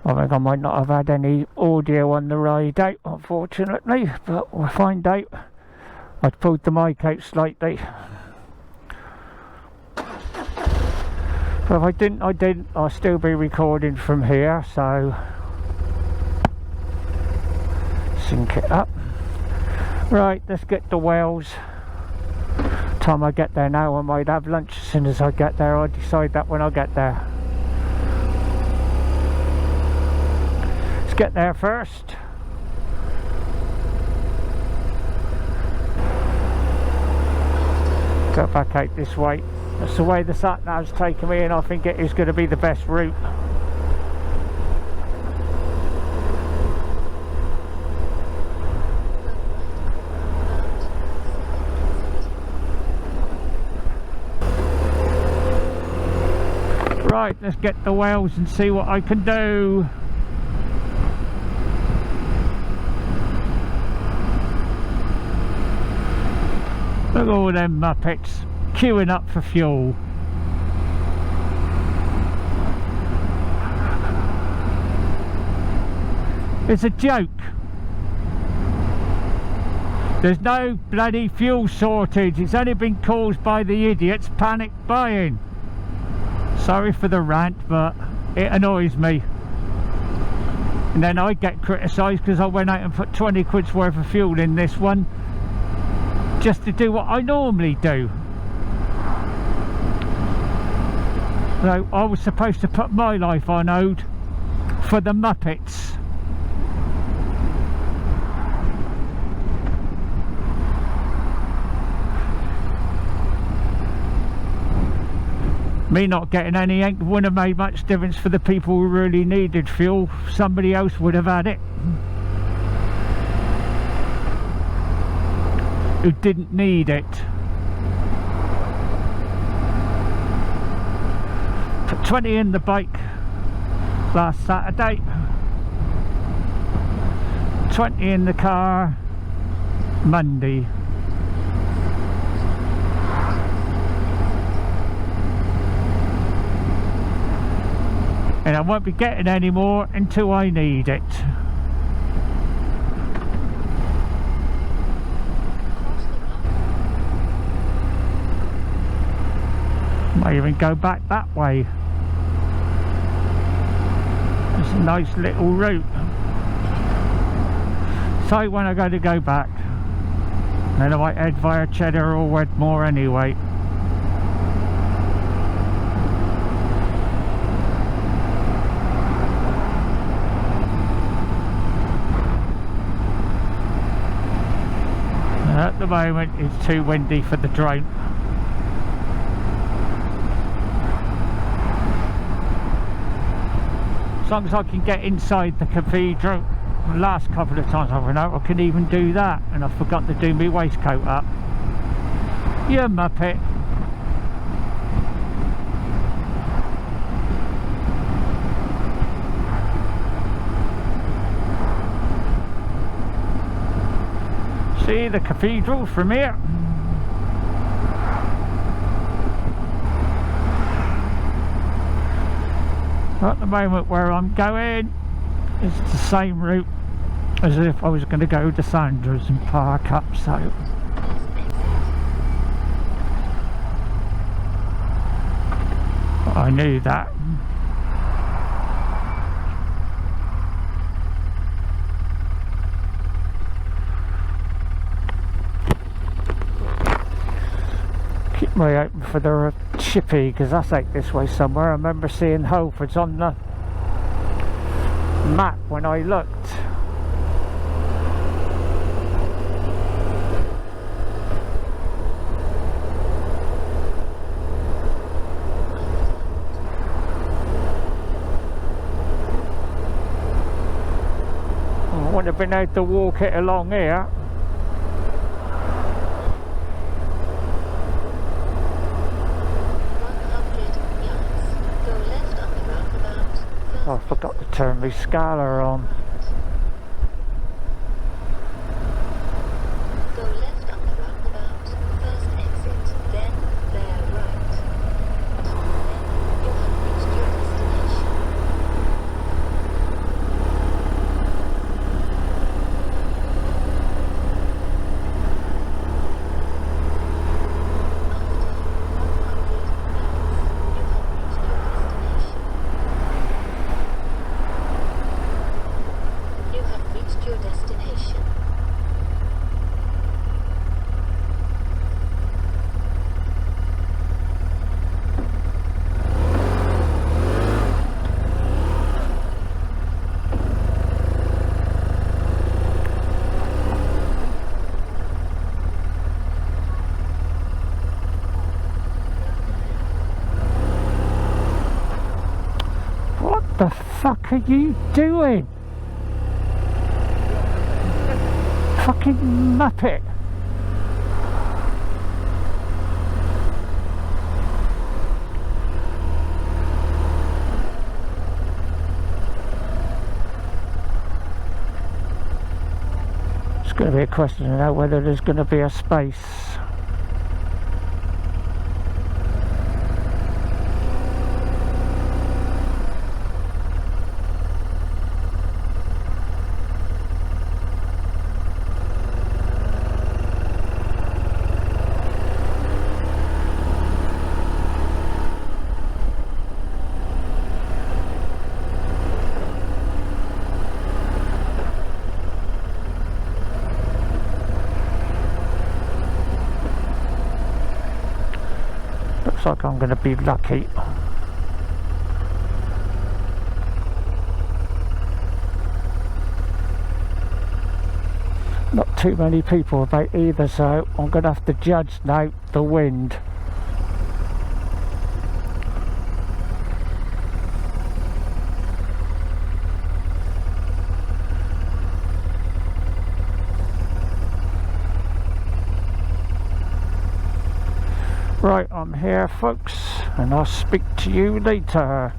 I think I might not have had any audio on the ride out, unfortunately, but we'll find out. I'd pulled the mic out slightly. But if I didn't, I'll still be recording from here, so sync it up. Right, let's get the Wells. Time I get there now, I might have lunch as soon as I get there. I'll decide that when I get there. Let's get there first. Go back out this way. That's the way the sat nav's taking me, and I think it is going to be the best route. Right, let's get the Wells and see what I can do. Look at all them Muppets queuing up for fuel. It's a joke. There's no bloody fuel shortage. It's only been caused by the idiots panic buying. Sorry for the rant, but it annoys me. And then I get criticised because I went out and put 20 quid's worth of fuel in this one just to do what I normally do. So I was supposed to put my life on hold for the Muppets. Me not getting any wouldn't have made much difference for the people who really needed fuel. Somebody else would have had it, who didn't need it. Put 20 in the bike last Saturday, 20 in the car Monday. And I won't be getting any more until I need it. Might even go back that way. It's a nice little route. So when I'm going to go back, then I might head via Cheddar or Wedmore anyway. At the moment it's too windy for the drone. As long as I can get inside the cathedral. The last couple of times I've been out I can even do that, and I forgot to do my waistcoat up. You Muppet. See the cathedral from here. At the moment where I'm going, it's the same route as if I was going to go to Sandra's and park up, so I knew that. Keep my eye open for the chippy, because that's out this way somewhere. I remember seeing Holford's on the map when I looked. I wouldn't have been able to walk it along here. Oh, I forgot to turn my scaler on. Go left on the roundabout, first exit, then bear right. Then you have reached your destination. The fuck are you doing? Fucking muppet. It's going to be a question to know whether there's going to be a space. Looks like I'm going to be lucky. Not too many people about either, so I'm going to have to judge now the wind. Right, I'm here folks, and I'll speak to you later.